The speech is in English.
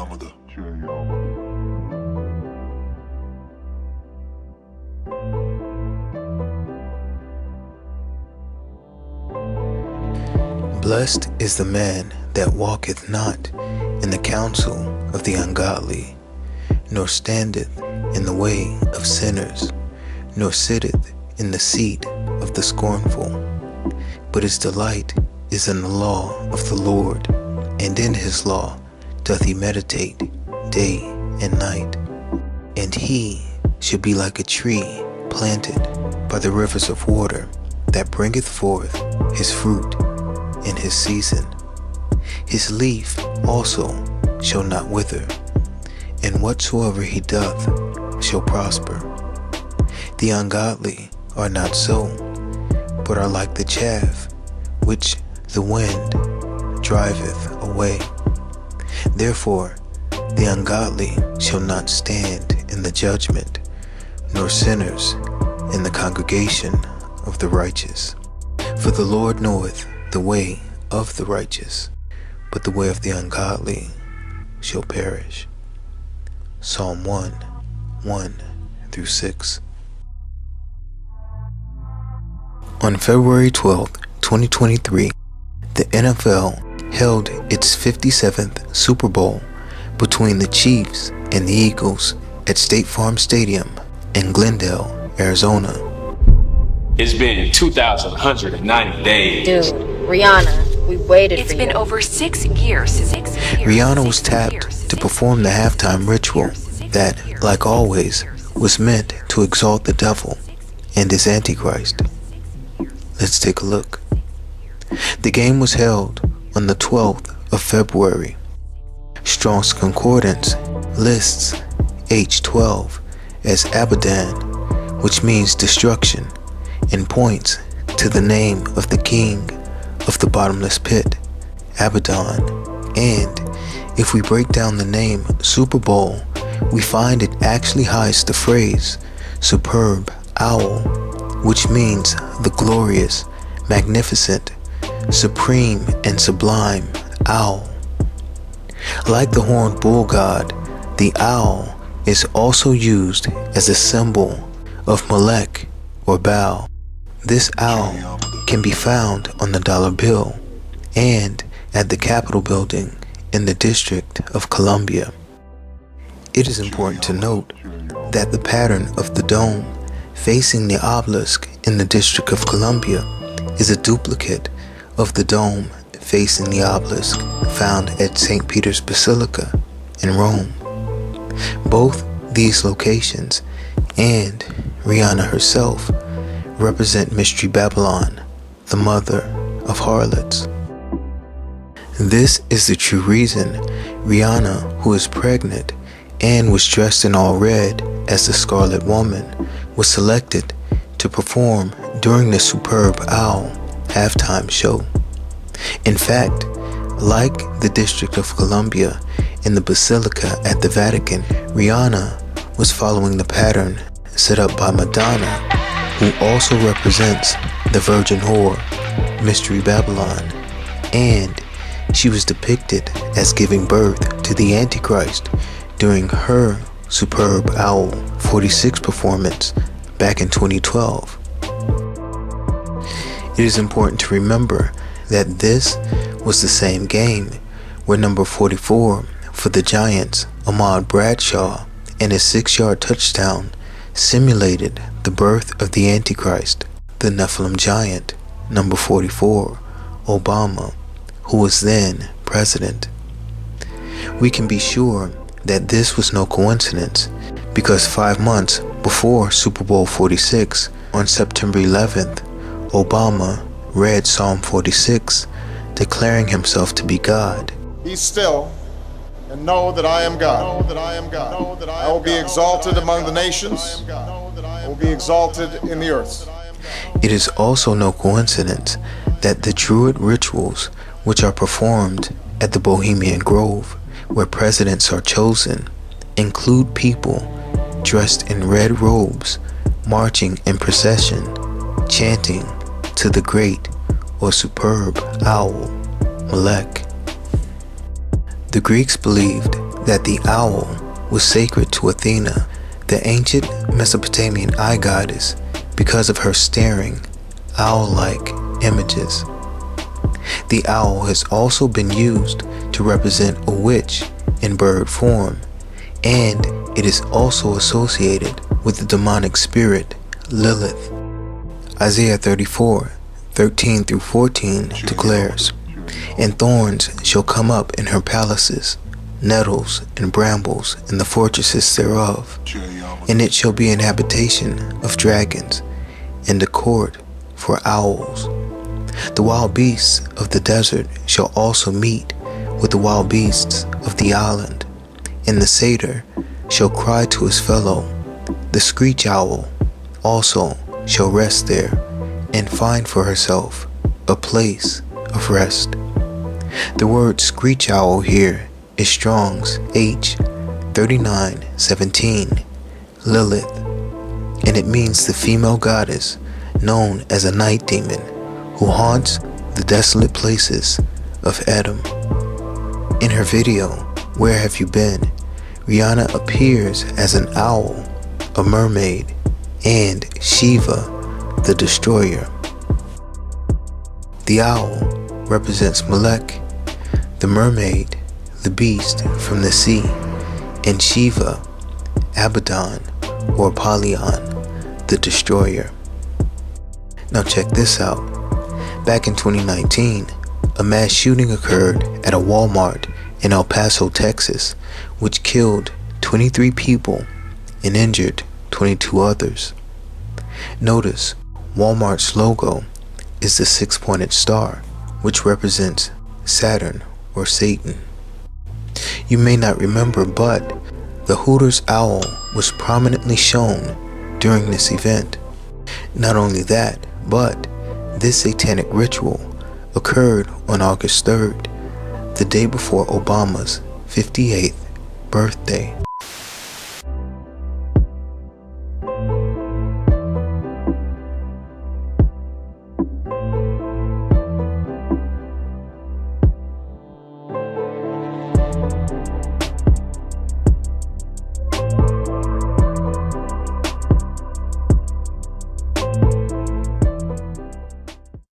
Omada. Blessed is the man that walketh not in the counsel of the ungodly, nor standeth in the way of sinners, nor sitteth in the seat of the scornful. But his delight is in the law of the Lord, and in his law doth he meditate day and night. And he shall be like a tree planted by the rivers of water, that bringeth forth his fruit in his season. His leaf also shall not wither, and whatsoever he doth shall prosper. The ungodly are not so, but are like the chaff which the wind driveth away. Therefore the ungodly shall not stand in the judgment, nor sinners in the congregation of the righteous. For the Lord knoweth the way of the righteous, but the way of the ungodly shall perish. Psalm 1:1-6. On February 12, 2023, the NFL held its 57th Super Bowl between the Chiefs and the Eagles at State Farm Stadium in Glendale, Arizona. It's been 2,190 days. Dude, Rihanna, we waited for you. It's been over 6 years. Rihanna was tapped to perform the halftime ritual that, like always, was meant to exalt the devil and his antichrist. Let's take a look. The game was held on the 12th of February. Strong's Concordance lists H12 as Abaddon, which means destruction, and points to the name of the king of the bottomless pit, Abaddon. And if we break down the name Super Bowl, we find it actually hides the phrase superb owl, which means the glorious, magnificent, supreme, and sublime owl. Like the horned bull god, the owl is also used as a symbol of Molech or Baal. This owl can be found on the dollar bill and at the Capitol building in the District of Columbia. It is important to note that the pattern of the dome facing the obelisk in the District of Columbia is a duplicate of the dome facing the obelisk found at St. Peter's Basilica in Rome. Both these locations and Rihanna herself represent Mystery Babylon, the mother of harlots. This is the true reason Rihanna, who is pregnant and was dressed in all red as the Scarlet Woman, was selected to perform during the Superb Owl halftime show. In fact, like the District of Columbia in the Basilica at the Vatican, Rihanna was following the pattern set up by Madonna, who also represents the Virgin Whore, Mystery Babylon, and she was depicted as giving birth to the Antichrist during her Superb Owl 46 performance back in 2012. It is important to remember that this was the same game where number 44 for the Giants, Ahmad Bradshaw, and his 6-yard touchdown simulated the birth of the Antichrist, the Nephilim giant, number 44, Obama, who was then president. We can be sure that this was no coincidence, because 5 months before Super Bowl 46, on September 11th, Obama read Psalm 46, declaring himself to be God. Be still and know that I am God. I will be exalted among the nations. I will be exalted in the earth. It is also no coincidence that the Druid rituals, which are performed at the Bohemian Grove, where presidents are chosen, include people dressed in red robes, marching in procession, chanting to the great or superb owl, Molech. The Greeks believed that the owl was sacred to Athena, the ancient Mesopotamian eye goddess, because of her staring, owl-like images. The owl has also been used to represent a witch in bird form, and it is also associated with the demonic spirit Lilith. Isaiah 34:13-14 declares, "And thorns shall come up in her palaces, nettles and brambles in the fortresses thereof, and it shall be an habitation of dragons, and a court for owls. The wild beasts of the desert shall also meet with the wild beasts of the island, and the satyr shall cry to his fellow. The screech owl also shall rest there, and find for herself a place of rest." The word screech owl here is Strong's H3917, Lilith, and it means the female goddess known as a night demon who haunts the desolate places of Edom. In her video, Where Have You Been?, Rihanna appears as an owl, a mermaid, and Shiva, the destroyer. The owl represents Melech, the mermaid, the beast from the sea, and Shiva, Abaddon, or Apollyon, the destroyer. Now check this out. Back in 2019, a mass shooting occurred at a Walmart in El Paso, Texas, which killed 23 people and injured 22 others. Notice, Walmart's logo is the six-pointed star, which represents Saturn or Satan. You may not remember, but the Hooters owl was prominently shown during this event. Not only that, but this satanic ritual occurred on August 3rd, the day before Obama's 58th birthday.